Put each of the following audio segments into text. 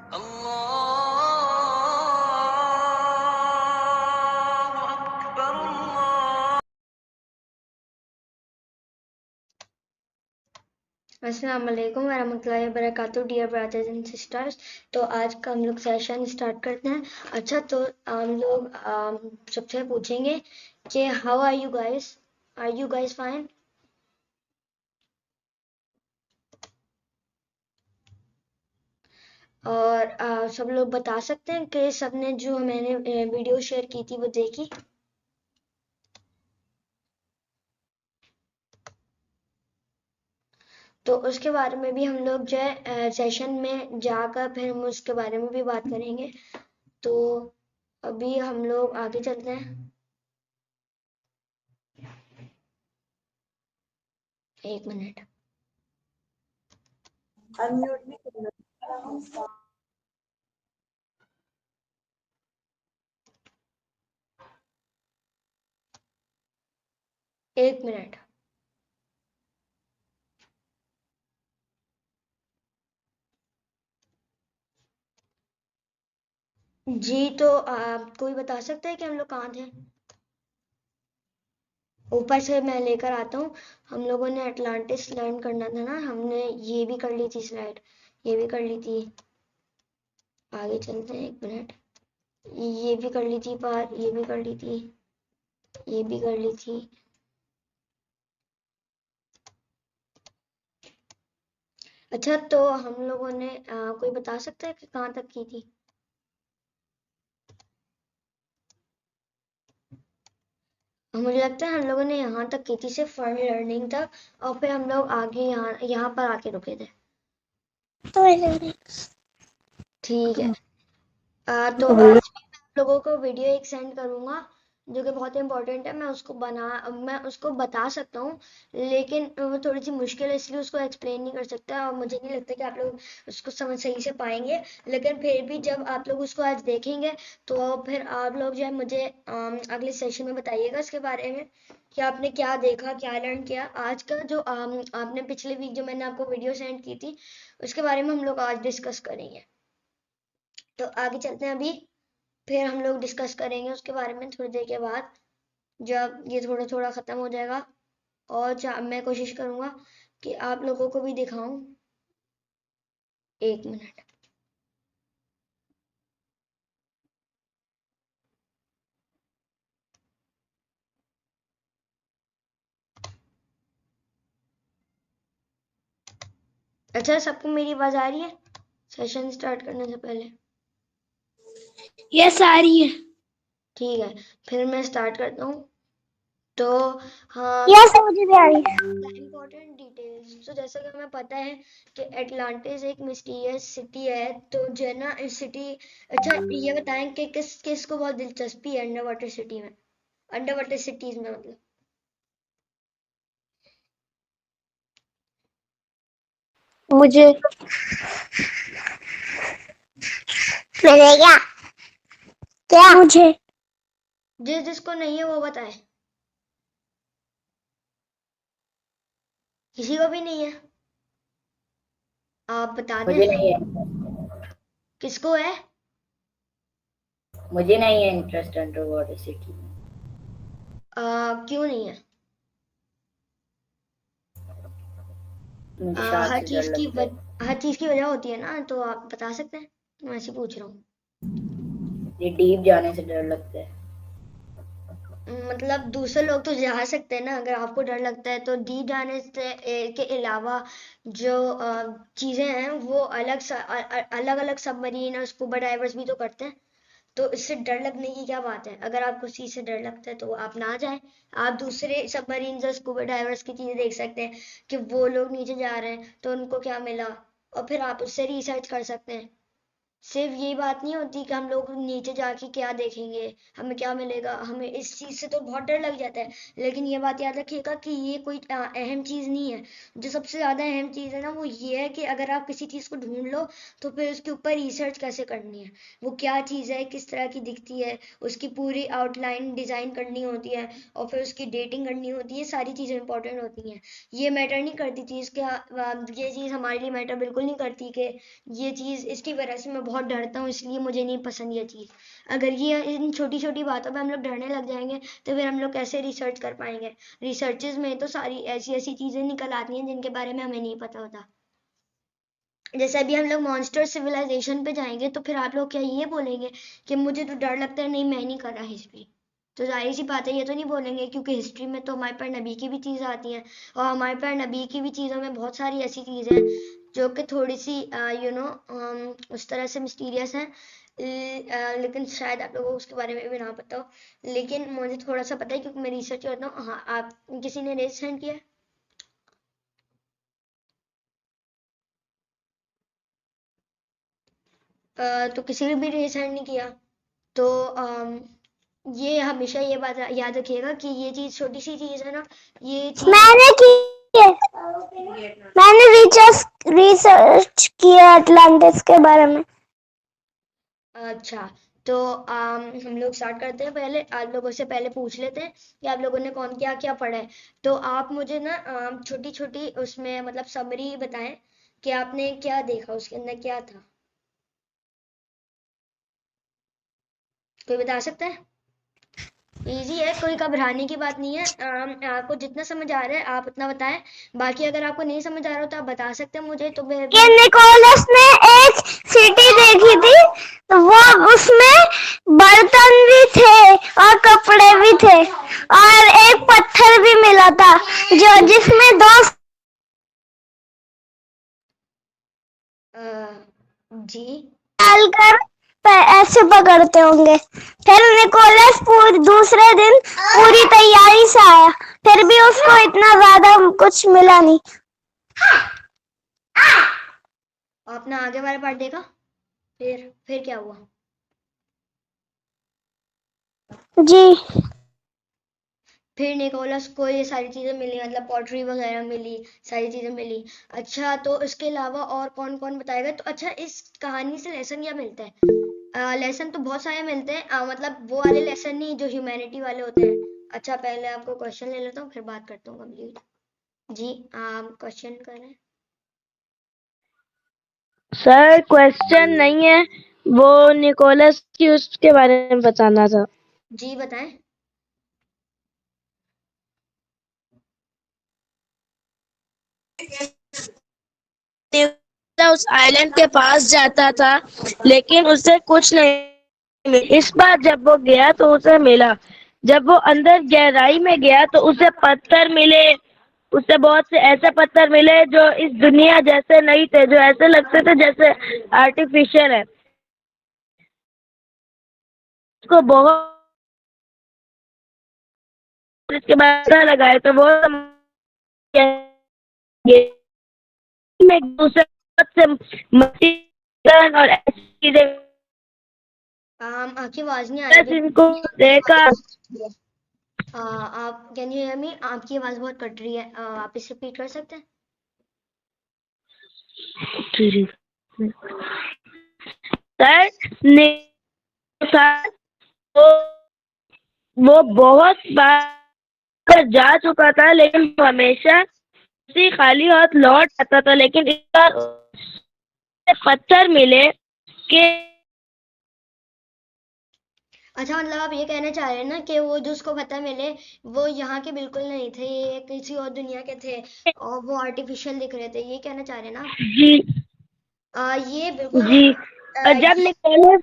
अस्सलाम वालेकुम वरहमतुल्लाहि वबरकातुहू डियर ब्रदर्स एंड सिस्टर्स। तो आज का हम लोग सेशन स्टार्ट करते हैं। अच्छा, तो हम लोग सबसे पूछेंगे कि how are you guys fine. और सब लोग बता सकते हैं कि सबने जो मैंने वीडियो शेयर की थी वो देखी। तो उसके बारे में भी हम लोग जो है सेशन में जाकर फिर हम उसके बारे में भी बात करेंगे। तो अभी हम लोग आगे चलते हैं। एक मिनट। अनम्यूट नहीं करना। एक मिनट। जी, तो कोई बता सकता है कि हम लोग कहाँ थे? ऊपर से मैं लेकर आता हूँ। हम लोगों ने अटलांटिस लर्न करना था ना, हमने ये भी कर ली थी स्लाइड, ये भी कर ली थी। आगे चलते हैं, एक मिनट। ये भी कर ली थी पार, ये भी कर ली थी, ये भी कर ली थी। अच्छा, तो हम लोगों ने कोई बता सकता है कि कहाँ तक की थी? मुझे लगता है हम लोगों ने यहाँ तक की थी, सिर्फ फन लर्निंग तक, और फिर हम लोग आगे यहाँ पर आके रुके थे। ठीक है। तो आज मैं आप लोगों को वीडियो एक सेंड करूंगा जो कि बहुत इंपॉर्टेंट है। मैं उसको बता सकता हूँ, लेकिन वो थोड़ी सी मुश्किल है, इसलिए उसको एक्सप्लेन नहीं कर सकता, और मुझे नहीं लगता कि आप लोग उसको समझ सही से पाएंगे। लेकिन फिर भी जब आप लोग उसको आज देखेंगे तो फिर आप लोग जो है मुझे अगले सेशन में बताइएगा इसके बारे में कि आपने क्या देखा, क्या लर्न किया। आज का जो आपने पिछले वीक जो मैंने आपको वीडियो सेंड की थी उसके बारे में हम लोग आज डिस्कस करेंगे। तो आगे चलते हैं अभी, फिर हम लोग डिस्कस करेंगे उसके बारे में थोड़ी देर के बाद, जब ये थोड़ा थोड़ा ख़त्म हो जाएगा। और मैं कोशिश करूँगा कि आप लोगों को भी दिखाऊं। एक मिनट। अच्छा, सबको मेरी आवाज़ आ रही है सेशन स्टार्ट करने से पहले? यस, आ रही है। ठीक है, फिर मैं स्टार्ट करता हूँ। तो हाँ, यस, मुझे भी आ रही है। Important details. तो जैसा कि हमें पता है कि एटलांटिस एक मिस्टीरियस सिटी है, तो जो है ना इस सिटी। अच्छा, ये बताएं कि किस किस को बहुत दिलचस्पी है अंडर वाटर सिटी में, अंडर वाटर सिटीज में मतलब। मुझे मिलेगा क्या? मुझे जिसको नहीं है वो बताए। किसी को भी नहीं है? आप बता दें। मुझे नहीं है। किसको है? मुझे नहीं है इंटरेस्ट अंडर वाटर सिटी में। क्यों नहीं है? मुझे शार्क हर से चीज डर की लगता है। हर चीज की वजह होती है ना, तो आप बता सकते हैं। मैं ऐसे पूछ रहा हूँ। ये डीप जाने से डर लगता है। मतलब दूसरे लोग तो जा सकते हैं ना, अगर आपको डर लगता है तो। डी जाने से के अलावा जो चीजें हैं वो अलग अलग सबमरीन और स्कूबा डाइवर्स भी तो करते हैं। तो इससे डर लगने की क्या बात है? अगर आपको उस चीज से डर लगता है तो आप ना जाएं। आप दूसरे सबमरीन और स्कूबा डाइवर्स की चीजें देख सकते हैं कि वो लोग नीचे जा रहे हैं तो उनको क्या मिला, और फिर आप उससे रिसर्च कर सकते हैं। सिर्फ यही बात नहीं होती कि हम लोग नीचे जाके क्या देखेंगे, हमें क्या मिलेगा, हमें इस चीज से तो बहुत डर लग जाता है। लेकिन ये बात याद रखिएगा कि ये कोई अहम चीज नहीं है। जो सबसे ज्यादा अहम चीज है ना वो ये है कि अगर आप किसी चीज को ढूंढ लो तो फिर उसके ऊपर रिसर्च कैसे करनी है, वो क्या चीज है, किस तरह की दिखती है, उसकी पूरी आउटलाइन डिजाइन करनी होती है, और फिर उसकी डेटिंग करनी होती है। सारी चीजें इंपॉर्टेंट होती हैं। ये मैटर नहीं करती चीज, ये चीज हमारे लिए मैटर बिल्कुल नहीं करती कि ये चीज इसकी वजह से मैं बहुत डरता हूँ, इसलिए मुझे नहीं पसंद ये चीज़। अगर ये इन छोटी छोटी बातों पे हम लोग डरने लग जाएंगे तो फिर हम लोग कैसे रिसर्च कर पाएंगे। रिसर्चेज में तो सारी ऐसी ऐसी चीज़ें निकल आती हैं जिनके बारे में हमें नहीं पता होता। जैसे अभी हम लोग मॉन्स्टर सिविलाइजेशन पे जाएंगे तो फिर आप लोग क्या ये बोलेंगे कि मुझे तो डर लगता है, नहीं मैं नहीं कर रहा हिस्ट्री। तो जाहिर सी बात है ये तो नहीं बोलेंगे, क्योंकि हिस्ट्री में तो हमारे पर नबी की भी चीज़ें आती हैं, और हमारे पर नबी की भी चीज़ों में बहुत सारी ऐसी चीज़ें हैं जो कि थोड़ी सी उस तरह से मिस्टीरियस हैं। लेकिन शायद आप लोगों को उसके बारे में भी ना पता हो, लेकिन मुझे थोड़ा सा पता है क्योंकि मैं रिसर्च करता हूँ। हाँ, आप किसी ने रेज सेंड किया है? तो किसी ने भी रेज हैंड नहीं किया। तो ये हमेशा ये बात याद रखिएगा कि ये चीज़ छोटी सी चीज़ है ना, ये चीज़। मैंने की है। मैंने रिसर्च किया अटलांटिस के बारे में। अच्छा, तो हम लोग स्टार्ट करते हैं। पहले आप लोगों से पहले पूछ लेते हैं कि आप लोगों ने कौन क्या क्या पढ़ा है। तो आप मुझे ना छोटी छोटी उसमें मतलब समरी बताएं कि आपने क्या देखा, उसके अंदर क्या था। कोई बता सकता है? इजी है, कोई घबराने की बात नहीं है। आपको जितना समझ आ रहा है आप उतना बताएं। बाकी अगर आपको नहीं समझ आ रहा हो तो आप बता सकते हैं मुझे, तो मैं कि निकोलस ने एक सिटी देखी थी, तो वो उसमें बर्तन भी थे और कपड़े भी थे और एक पत्थर भी मिला था जो जिसमें दो जी। डालकर ऐसे पकड़ते होंगे। फिर निकोलस दूसरे दिन पूरी तैयारी से आया, फिर भी उसको इतना ज्यादा कुछ मिला नहीं। आपने आगे वाला पार्ट देखा? फिर क्या हुआ? जी। फिर निकोलस को ये सारी चीजें मिली, मतलब पॉटरी वगैरह मिली, सारी चीजें मिली। अच्छा, तो इसके अलावा और कौन कौन बताएगा? तो अच्छा, इस कहानी से लेसन क्या मिलता है? लेसन तो बहुत सारे मिलते हैं, मतलब वो वाले लेसन नहीं जो ह्यूमैनिटी वाले होते हैं। अच्छा, पहले आपको क्वेश्चन ले लेता हूँ फिर बात करता हूँ कंप्लीट। जी, क्वेश्चन करें। सर क्वेश्चन नहीं है, वो निकोलस की उसके बारे में बताना था। जी बताएं। उस आइलैंड के पास जाता था लेकिन उसे कुछ नहीं मिला। इस बार जब वो गया तो उसे मिला। जब वो अंदर गहराई में गया तो उसे पत्थर मिले। उसे बहुत से ऐसे पत्थर मिले जो इस दुनिया जैसे नहीं थे, जो ऐसे लगते थे जैसे आर्टिफिशियल है। उसको बहुत इसके बाद पता लगाए तो वो में दूसरे से मशीन और ऐसी चीजें आपकी आवाज नहीं आ बस रही इनको देखा। आप कैन यू हियर मी? आपकी आवाज बहुत कट रही है, आप इसे रिपीट कर सकते हैं? सर ने सर वो वो बहुत बार जा चुका था लेकिन वो हमेशा उसी खाली हाथ लौट आता था, लेकिन इस बार उसे पत्थर मिले कि अच्छा, मतलब आप ये कहना चाह रहे हैं ना कि वो जो उसको पता मिले वो यहाँ के बिल्कुल नहीं थे, ये किसी और दुनिया के थे और वो आर्टिफिशियल दिख रहे थे, ये कहना चाह रहे हैं ना आप? जी ये बिल्कुल नहीं। जी। और जब ये निकोलस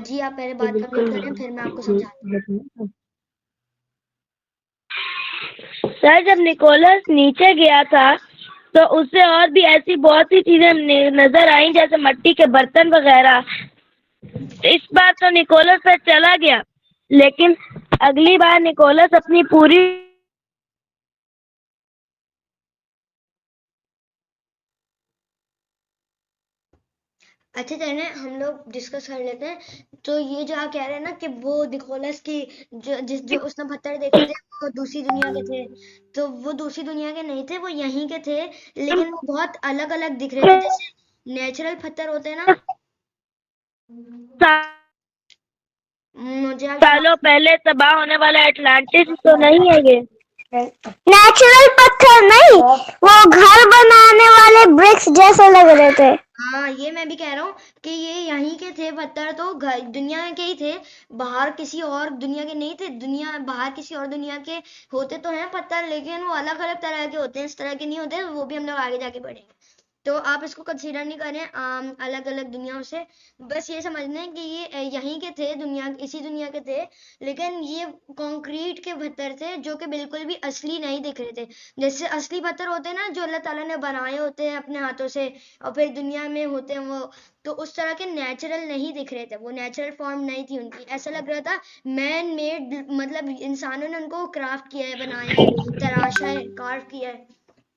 जी, आप पहले बात कंप्लीट करें फिर मैं आपको समझाती हूँ। सर जब निकोलस नीचे गया था तो उसे और भी ऐसी बहुत सी चीजें नजर आई जैसे मिट्टी के बर्तन वगैरह। इस बार तो निकोलस से चला गया, लेकिन अगली बार निकोलस अपनी पूरी अच्छा, चलिए हम लोग डिस्कस कर लेते हैं। तो ये जो आप कह रहे हैं ना कि वो निकोलस की जो उसने पत्थर देखे थे वो दूसरी दुनिया के थे, तो वो दूसरी दुनिया के नहीं थे, वो यहीं के थे, लेकिन वो बहुत अलग अलग दिख रहे थे, जैसे नेचुरल पत्थर होते हैं ना। मुझे आपकी सालों बात पहले तबाह होने वाला अटलांटिस तो नहीं है ये। नेचुरल पत्थर नहीं, वो घर बनाने वाले ब्रिक्स जैसे लग रहे थे। हाँ, ये मैं भी कह रहा हूँ कि ये यहीं के थे पत्थर, तो दुनिया के ही थे, बाहर किसी और दुनिया के नहीं थे। दुनिया बाहर किसी और दुनिया के होते तो हैं पत्थर, लेकिन वो अलग अलग तरह के होते हैं, इस तरह के नहीं होते। वो भी हम लोग आगे जाके पढ़ेंगे, तो आप इसको कंसीडर नहीं करें अलग अलग दुनियाओं से। बस ये समझना है कि ये यहीं के थे, दुनिया इसी दुनिया के थे, लेकिन ये कंक्रीट के पत्थर थे जो कि बिल्कुल भी असली नहीं दिख रहे थे। जैसे असली पत्थर होते हैं ना, जो अल्लाह ताला ने बनाए होते हैं अपने हाथों से और फिर दुनिया में होते हैं वो, तो उस तरह के नेचुरल नहीं दिख रहे थे, वो नेचुरल फॉर्म नहीं थी उनकी। ऐसा लग रहा था मैन मेड, मतलब इंसानों ने उनको क्राफ्ट किया है, बनाया है, तराशा है, कार्व किया है,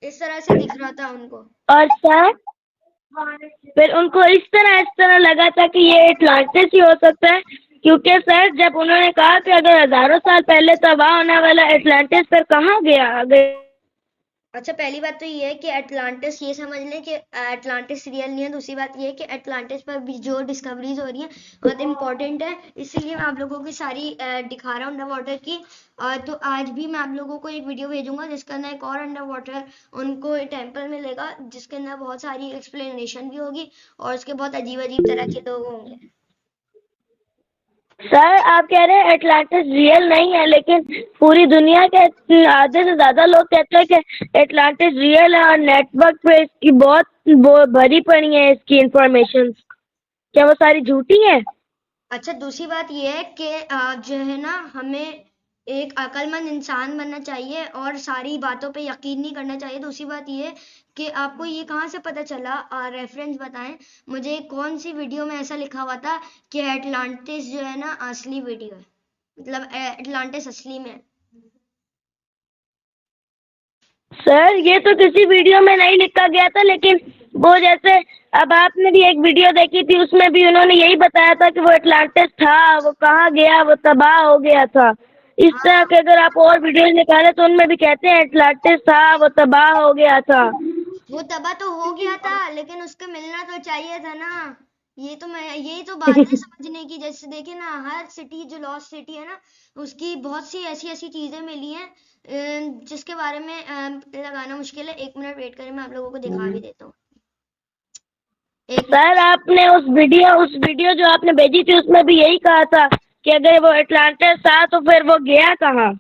इस तरह से दिख रहा था उनको। और सर फिर उनको इस तरह लगा था कि ये एटलांटिस ही हो सकता है, क्योंकि सर जब उन्होंने कहा कि अगर हजारों साल पहले तबाह होने वाला एटलांटिस फिर कहाँ गया। अच्छा, पहली बात तो ये है कि एटलांटिस, ये समझ लें कि एटलांटिस रियल नहीं है। दूसरी बात ये है कि एटलांटिस पर भी जो डिस्कवरीज हो रही हैं बहुत इंपॉर्टेंट है, इसीलिए मैं आप लोगों की सारी दिखा रहा हूँ अंडर वाटर की। तो आज भी मैं आप लोगों को एक वीडियो भेजूंगा जिसके अंदर एक और अंडर वाटर उनको टेम्पल मिलेगा, जिसके अंदर बहुत सारी एक्सप्लेनेशन भी होगी और उसके बहुत अजीब अजीब तरह के लोग होंगे। सर आप कह रहे हैं एटलांटिस रियल नहीं है, लेकिन पूरी दुनिया के आधे से ज्यादा लोग कहते हैं कि एटलांटिस रियल है और नेटवर्क पे इसकी बहुत भरी पड़ी है इसकी इंफॉर्मेशन। क्या वो सारी झूठी है? अच्छा, दूसरी बात ये है कि जो है ना, हमें एक अक्लमंद इंसान बनना चाहिए और सारी बातों पे यकीन नहीं करना चाहिए। दूसरी बात ये है कि आपको ये कहाँ से पता चला, रेफरेंस बताएं मुझे, कौन सी वीडियो में ऐसा लिखा हुआ था कि एटलांटिस जो है ना असली वीडियो है, मतलब एटलांटिस असली में है। सर ये तो किसी वीडियो में नहीं लिखा गया था, लेकिन वो जैसे अब आपने भी एक वीडियो देखी थी उसमें भी उन्होंने यही बताया था कि वो एटलांटिस था, वो कहाँ गया, वो तबाह हो गया था। इस तरह हाँ, के अगर आप और वीडियो निकाले तो उनमें भी कहते हैं एटलांटिस था, वो तबाह हो गया था। वो तबाह तो हो गया था, लेकिन उसको मिलना तो चाहिए था ना। यही तो बात है समझने की। जैसे देखे ना, हर सिटी जो लॉस्ट सिटी है ना, उसकी बहुत सी ऐसी ऐसी चीजें मिली हैं जिसके बारे में लगाना मुश्किल है। 1 मिनट वेट करें, मैं आप लोगों को दिखा भी देता हूँ। एक सर आपने उस वीडियो जो आपने भेजी थी उसमें भी यही कहा था कि अगर वो एटलांटिस था तो फिर वो गया कहाँ?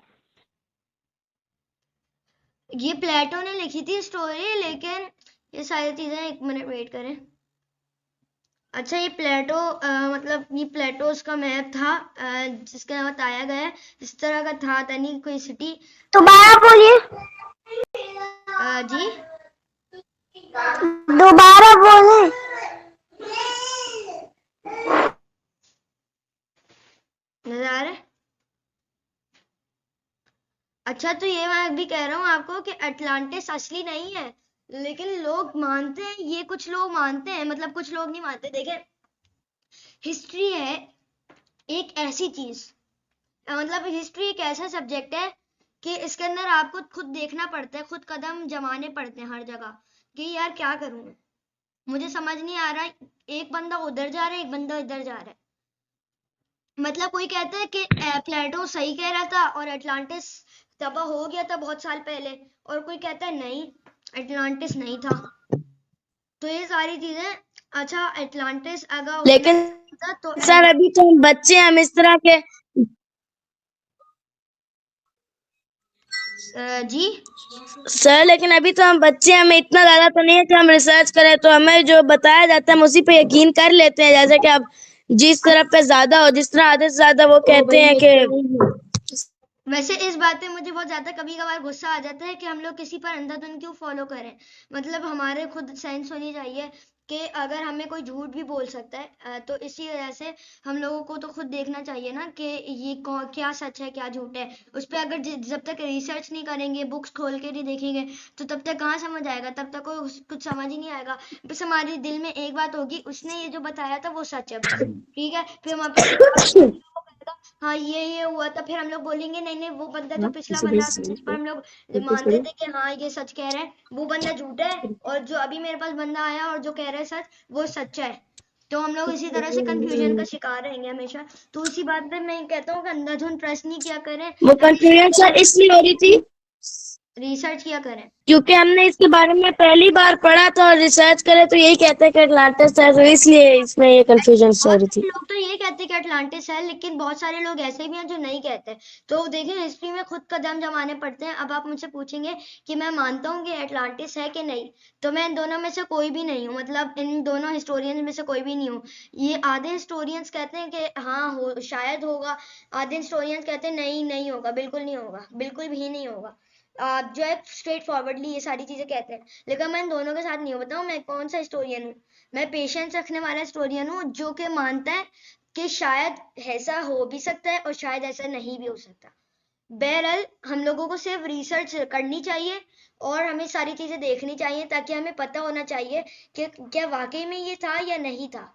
ये प्लेटो ने लिखी थी स्टोरी, लेकिन ये सारी चीजें, 1 मिनट वेट करें। अच्छा, ये प्लेटो मतलब ये प्लेटो उसका मैप था जिसके नाम बताया गया है, इस तरह का था नहीं कोई सिटी। दोबारा बोलिए, जी, दोबारा बोले। नजर आ रहा है? अच्छा, तो ये मैं भी कह रहा हूँ आपको कि अटलांटिस असली नहीं है, लेकिन लोग मानते हैं, ये कुछ लोग मानते हैं, मतलब कुछ लोग नहीं मानते। देखें, हिस्ट्री है एक ऐसी चीज, मतलब हिस्ट्री एक ऐसा सब्जेक्ट है कि इसके अंदर आपको खुद देखना पड़ता है, खुद कदम जमाने पड़ते हैं हर जगह कि यार क्या करूं मैं, मुझे समझ नहीं आ रहा, एक बंदा उधर जा रहा है, एक बंदा इधर जा रहा है। मतलब कोई कहता है कि प्लेटो सही कह रहा था और अटलांटिस तबाह हो गया था बहुत साल पहले, और कोई कहता है नहीं, अटलांटिस नहीं था। तो ये सारी चीजें, अच्छा अटलांटिस अगर उतना लेकिन था तो सर अभी तो हम बच्चे हैं, हम इस तरह के जी, सर लेकिन अभी तो हम बच्चे हैं, हमें इतना ज्यादा तो नहीं है कि हम रिसर्च करें, तो हमें जो बताया जाता है हम उसी पे यकीन कर लेते हैं। जैसे कि अब जिस तरह पे ज्यादा हो, जिस तरह आधे से ज्यादा वो कहते हैं कि वैसे इस बात पे मुझे बहुत ज्यादा कभी कभार गुस्सा आ जाता है कि हम लोग किसी पर अंधाधुंध क्यों फॉलो करें। मतलब हमारे खुद सेंस होनी चाहिए कि अगर हमें कोई झूठ भी बोल सकता है तो इसी वजह से हम लोगों को तो खुद देखना चाहिए ना कि ये क्या सच है क्या झूठ है। उस पर अगर जब तक रिसर्च नहीं करेंगे, बुक्स खोल के नहीं देखेंगे, तो तब तक कहाँ समझ आएगा, तब तक कोई कुछ समझ ही नहीं आएगा। बस हमारे दिल में एक बात होगी, उसने ये जो बताया था वो सच है, बस ठीक है। फिर हम अपने हाँ ये हुआ था, फिर हम लोग बोलेंगे नहीं नहीं, वो बंदा जो पिछला बंदा था जिस पर हम लोग मानते थे कि हाँ ये सच कह रहे हैं, वो बंदा झूठा है, और जो अभी मेरे पास बंदा आया और जो कह रहा है सच, वो सच्चा है। तो हम लोग इसी तरह से कंफ्यूजन का शिकार रहेंगे हमेशा। तो उसी बात पे मैं कहता हूँ कि अंधाधुंध ट्रस्ट नहीं किया करें। वो कंफ्यूजन सर इसलिए हो रही थी रिसर्च किया करें। क्योंकि हमने इसके बारे में पहली बार पढ़ा था और रिसर्च करे तो यही कहते हैं कि अटलांटिस है, तो इसलिए इसमें ये कंफ्यूजन हो बहुत रही थी। सारे लोग तो ये कहते हैं कि अटलांटिस है, लेकिन बहुत सारे लोग ऐसे भी हैं जो नहीं कहते। तो देखिए, हिस्ट्री में खुद कदम जमाने पड़ते हैं। अब आप मुझसे पूछेंगे कि मैं मानता हूँ कि अटलांटिस है कि नहीं, तो मैं इन दोनों में से कोई भी नहीं हूँ, मतलब इन दोनों हिस्टोरियंस में से कोई भी नहीं हूँ। ये आधे हिस्टोरियंस कहते हैं कि हाँ हो शायद होगा, आधे हिस्टोरियंस कहते हैं नहीं नहीं होगा, बिल्कुल नहीं होगा, बिल्कुल भी नहीं होगा। जो है स्ट्रेट फॉरवर्डली ये सारी चीजें कहते हैं, लेकिन मैं इन दोनों के साथ नहीं हूँ। बताऊँ मैं कौन सा हिस्टोरियन हूँ? मैं पेशेंस रखने वाला स्टोरियन हूँ, जो कि मानता है कि शायद ऐसा हो भी सकता है और शायद ऐसा नहीं भी हो सकता। बहरहाल हम लोगों को सिर्फ रिसर्च करनी चाहिए और हमें सारी चीजें देखनी चाहिए, ताकि हमें पता होना चाहिए कि क्या वाकई में ये था या नहीं था।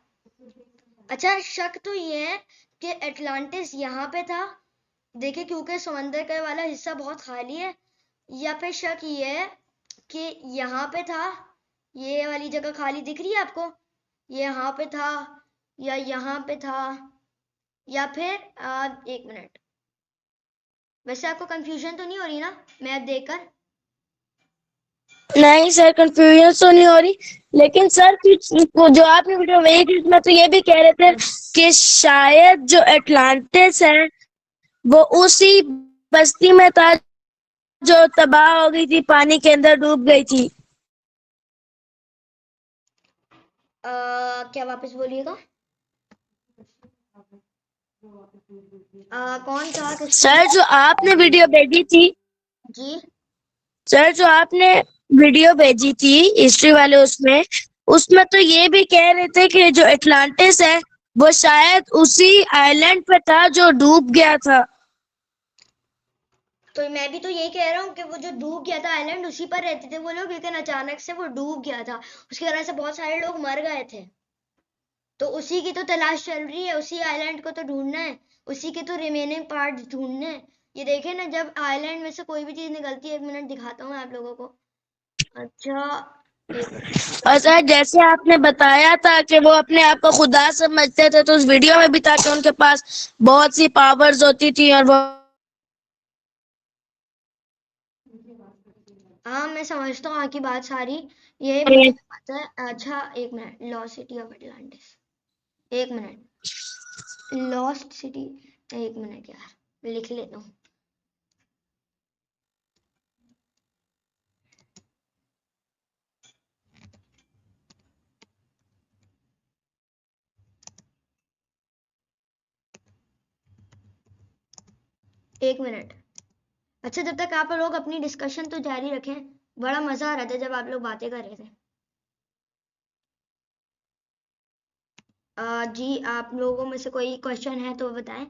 अच्छा, शक तो ये है कि अटलांटिस यहाँ पे था, देखिए क्योंकि समंदर का वाला हिस्सा बहुत खाली है, या फिर शक ये है कि यहाँ पे था, ये वाली जगह खाली दिख रही है आपको, ये यहाँ पे था या यहाँ पे था, या फिर एक मिनट, वैसे आपको कंफ्यूजन तो नहीं हो रही ना मैप देखकर? नहीं सर, कंफ्यूजन तो नहीं हो रही, लेकिन सर वो जो आपने वीडियो भेजी थी उसमें तो ये भी कह रहे थे कि शायद जो एटलांटिस है वो उसी बस्ती में था जो तबाह हो गई थी, पानी के अंदर डूब गई थी। क्या वापस बोलिएगा? कौन था, किसने सर बोला? जो आपने वीडियो भेजी थी जी। सर जो आपने वीडियो भेजी थी हिस्ट्री वाले, उसमें उसमें तो ये भी कह रहे थे कि जो एटलांटिस है वो शायद उसी आइलैंड पे था जो डूब गया था। तो मैं भी तो यही कह रहा हूँ कि वो जो डूब गया था आइलैंड, उसी पर रहते थे वो लोग, लेकिन अचानक से वो डूब गया था, उसकी वजह से बहुत सारे लोग मर गए थे। तो उसी की तो तलाश चल रही है, उसी आइलैंड को तो ढूंढना है, उसी के तो रिमेनिंग पार्ट ढूंढने हैं। ये देखे ना, जब आइलैंड में से कोई भी चीज निकलती है, एक मिनट दिखाता हूँ आप लोगों को। अच्छा, एक मिनट। और सर जैसे आपने बताया था कि वो अपने आप को खुदा समझते थे, तो उस वीडियो में भी था कि उनके पास बहुत सी पावर्स होती थी और वो हाँ, मैं समझता हूँ आपकी बात सारी, ये मुझे भी पता है। अच्छा एक minute, lost city of Atlantis, एक मिनट, लॉस्ट सिटी, एक मिनट यार, लिख लेता हूँ। एक मिनट। अच्छा, जब तक आप लोग अपनी डिस्कशन तो जारी रखें, बड़ा मजा आ रहा था जब आप लोग बातें कर रहे थे। जी, आप लोगों में से कोई क्वेश्चन है तो बताएं।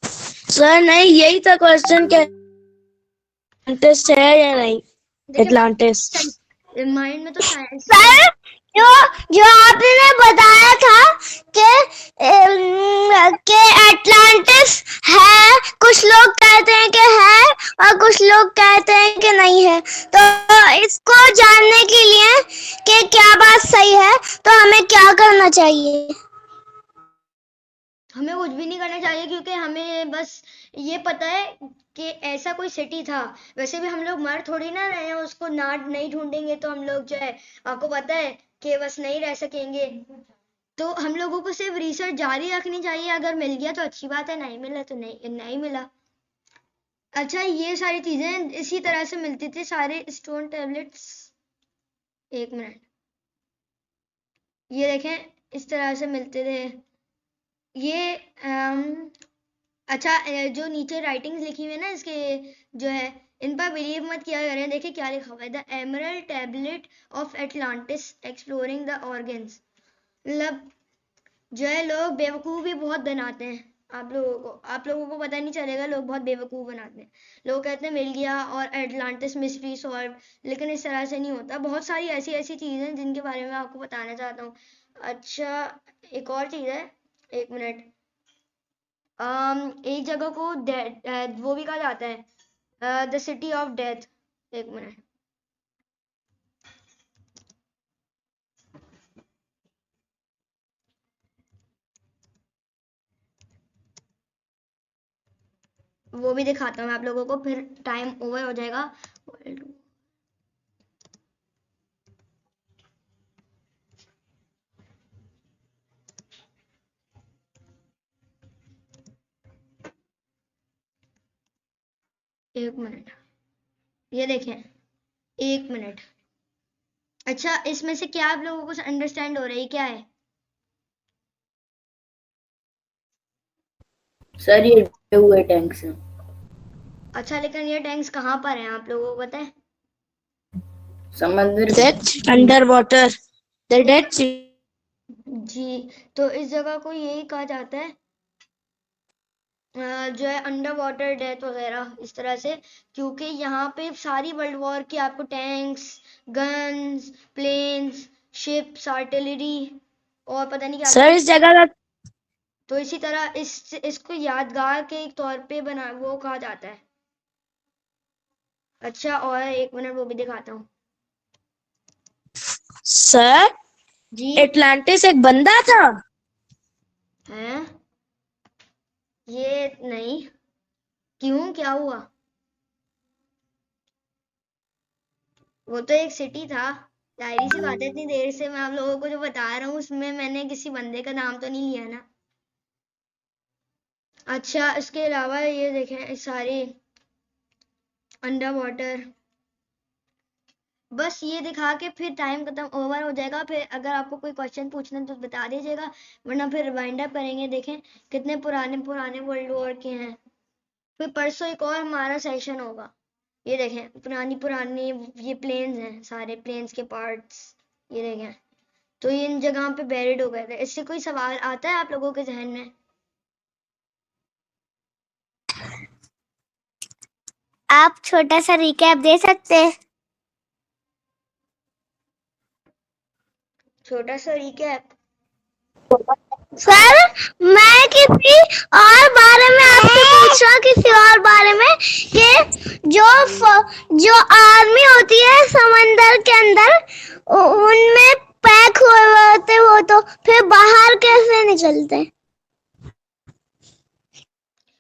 सर नहीं, यही था क्वेश्चन कि एटलांटिस है या नहीं। देखिए, एटलांटिस। माइंड में तो साइंस है। सर, जो जो आपने बताया था कि कि एटलांटिस है, कुछ लोग कहते हैं कि है और कुछ लोग कहते हैं कि नहीं है, तो इसको जानने के लिए कि क्या बात सही है, तो हमें क्या करना चाहिए? हमें कुछ भी नहीं करना चाहिए, क्योंकि हमें बस ये पता है कि ऐसा कोई सिटी था। वैसे भी हम लोग मर थोड़ी ना रहे हैं, उसको ना नहीं ढूंढेंगे तो हम लोग जो है, आपको पता है कि बस नहीं रह सकेंगे। तो हम लोगों को सिर्फ रिसर्च जारी रखनी चाहिए, अगर मिल गया तो अच्छी बात है, नहीं मिला तो नहीं नहीं मिला। अच्छा, ये सारी चीजें इसी तरह से मिलती थी, सारे स्टोन टैबलेट्स। एक मिनट, ये देखें, इस तरह से मिलते थे ये। अच्छा, जो नीचे राइटिंग्स लिखी हुई है ना इसके, जो है, इन पर बिलीव मत किया करें। देखिए क्या लिखा हुआ है, the emerald tablet of Atlantis exploring the organs. मतलब जो है, लोग बेवकूफ़ भी बहुत बनाते हैं। आप लोगों को पता नहीं चलेगा, लोग बहुत बेवकूफ़ बनाते हैं। लोग कहते हैं मिल गया और एटलांटिस मिस्ट्री सॉल्व, लेकिन इस तरह से नहीं होता। बहुत सारी ऐसी ऐसी चीज़ें हैं जिनके बारे में आपको बताना चाहता हूँ। अच्छा, एक और चीज़ है, एक मिनट। एक जगह को वो भी कहा जाता है द सिटी ऑफ डेथ। एक मिनट, वो भी दिखाता हूँ मैं आप लोगों को, फिर टाइम ओवर हो जाएगा। एक मिनट, ये देखें, 1 मिनट। अच्छा, इसमें से क्या आप लोगों को अंडरस्टैंड हो रहा है, क्या है? सर ये डूबे हुए टैंक्स हैं। अच्छा, लेकिन ये टैंक्स कहाँ पर हैं आप लोगों को पता है? समंदर death under water, the death sea. जी, तो इस जगह को यही कहा जाता है जो है अंडर वाटर डेथ वगैरह इस तरह से, क्योंकि यहाँ पे सारी वर्ल्ड वॉर की आपको tanks, guns, planes, ships, artillery और पता नहीं क्या सर क्या। इस जगह का तो इसी तरह इसको यादगार के तौर पे बना वो कहा जाता है। अच्छा, और 1 मिनट वो भी दिखाता हूँ। सर जी। एटलांटिस एक बंदा था। हैं? ये नहीं, क्यों, क्या हुआ? वो तो एक सिटी था। जाहिर सी बात है, इतनी देर से मैं आप लोगों को जो बता रहा हूँ उसमें मैंने किसी बंदे का नाम तो नहीं लिया ना। अच्छा, इसके अलावा ये देखें सारे अंडर वाटर, बस ये दिखा के फिर टाइम खत्म ओवर हो जाएगा। फिर अगर आपको कोई क्वेश्चन पूछना है तो बता दीजिएगा, वरना फिर रिवाइंड अप करेंगे। देखें कितने पुराने पुराने वर्ल्ड वॉर के हैं। फिर परसों एक और हमारा सेशन होगा। ये देखें पुरानी पुरानी ये प्लेन्स हैं, सारे प्लेन्स के पार्ट्स, ये देखें। तो ये इन जगह पे बेरिड हो गए थे। इससे कोई सवाल आता है आप लोगों के जहन में? आप छोटा सा रिकैप दे सकते हैं? छोटा सा रिकैप। सर मैं किसी और बारे में आपसे पूछ रहा हूँ, किसी और बारे में, कि जो आर्मी होती है समंदर के अंदर, उनमें पैक हुए हुए होते, वो तो फिर बाहर कैसे निकलते?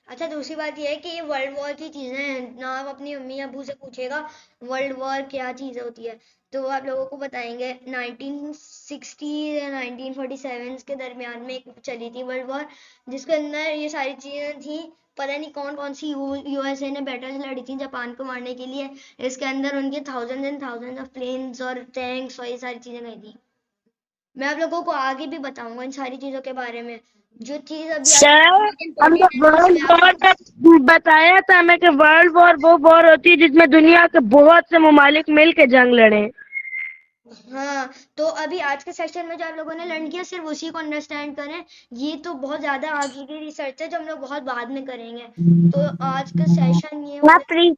अच्छा, दूसरी बात यह है कि ये वर्ल्ड वॉर की चीजें हैं ना, आप अपनी मम्मी अबू से पूछेगा वर्ल्ड वॉर क्या चीज होती है तो वो आप लोगों को बताएंगे। 1960 या 1947 के दरमियान में एक चली थी वर्ल्ड वॉर, जिसके अंदर ये सारी चीजें थी। पता नहीं कौन कौन सी यूएसए ने बैटल्स लड़ी थी जापान को मारने के लिए। इसके अंदर उनके thousand and thousand of planes और टैंक्स और ये सारी चीजें गई थी। मैं आप लोगों को आगे भी बताऊंगा इन सारी चीजों के बारे में। जो चीज अभी आप सर हमने इम्पोर्टेंट है ना वर्ल्ड उसमें आप वॉर का बताया था हमें कि वर्ल्ड वॉर वो वॉर होती है जिसमें दुनिया के बहुत से ममालिक मिल के जंग लड़े। हाँ, तो अभी आज के सेशन में जो आप लोगों ने लर्न किया सिर्फ उसी को अंडरस्टैंड करें। ये तो बहुत ज्यादा आगे की रिसर्च है जो हम लोग बहुत बाद में करेंगे। तो आज का सेशन ये मैं होने। प्री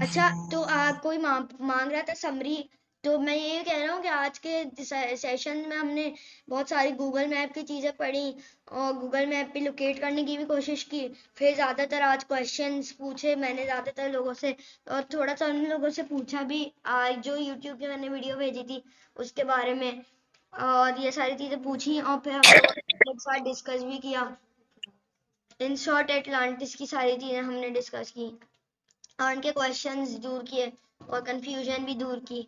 अच्छा, तो कोई मांग रहा था समरी। तो मैं ये कह रहा हूँ कि आज के सेशन में हमने बहुत सारी गूगल मैप की चीज़ें पढ़ी और गूगल मैप पे लोकेट करने की भी कोशिश की। फिर ज़्यादातर आज क्वेश्चंस पूछे मैंने ज़्यादातर लोगों से, और थोड़ा सा उन लोगों से पूछा भी आज जो यूट्यूब की मैंने वीडियो भेजी थी उसके बारे में। और ये सारी चीज़ें पूछी और फिर हम लोगों ने एक साथ डिस्कस भी किया। इन शॉर्ट एटलांटिस की सारी चीज़ें हमने डिस्कस की और उनके क्वेश्चंस दूर किए और कंफ्यूजन भी दूर की।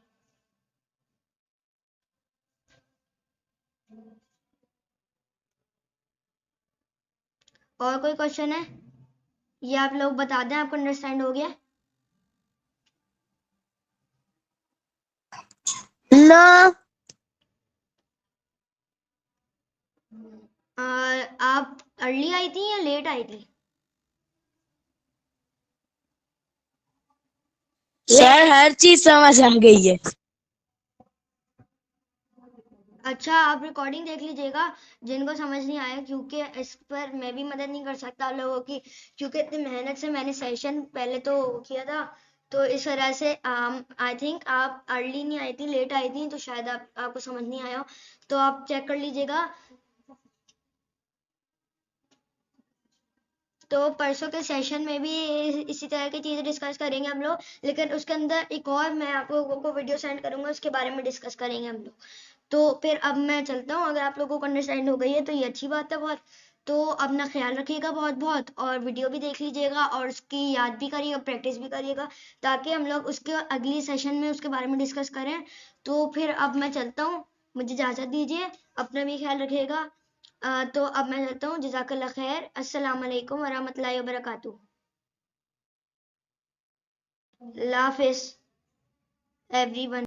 और कोई क्वेश्चन है? ये आप लोग बता दें, आपको अंडरस्टैंड हो गया? नो। आप अर्ली आई थी या लेट आई थी? सर हर चीज समझ आ गई है। अच्छा, आप रिकॉर्डिंग देख लीजिएगा जिनको समझ नहीं आया, क्योंकि इस पर मैं भी मदद नहीं कर सकता आप लोगों की, क्योंकि इतनी मेहनत से मैंने सेशन पहले तो किया था। तो इस वजह से आई थिंक आप अर्ली नहीं आई थी, लेट आई थी, तो शायद आपको समझ नहीं आया। तो आप चेक कर लीजिएगा। तो परसों के सेशन में भी इसी तरह की चीज़ें डिस्कस करेंगे हम लोग, लेकिन उसके अंदर एक और मैं आप लोगों को वीडियो सेंड करूंगा, उसके बारे में डिस्कस करेंगे हम लोग। तो फिर अब मैं चलता हूँ, अगर आप लोगों को अंडरस्टैंड हो गई है तो ये अच्छी बात है बहुत। तो अपना ख्याल रखिएगा बहुत बहुत, और वीडियो भी देख लीजिएगा और उसकी याद भी करिएगा, प्रैक्टिस भी करिएगा, ताकि हम लोग उसके अगली सेशन में उसके बारे में डिस्कस करें। तो फिर अब मैं चलता हूँ, मुझे इजाज़त दीजिए, अपना भी ख्याल रखिएगा। तो अब मैं चलता हूँ, जज़ाकल्लाह खैर, अस्सलाम वालेकुम वरहमतुल्लाहि वबरकातुहू। अल्लाह हाफिज़ एवरीवन।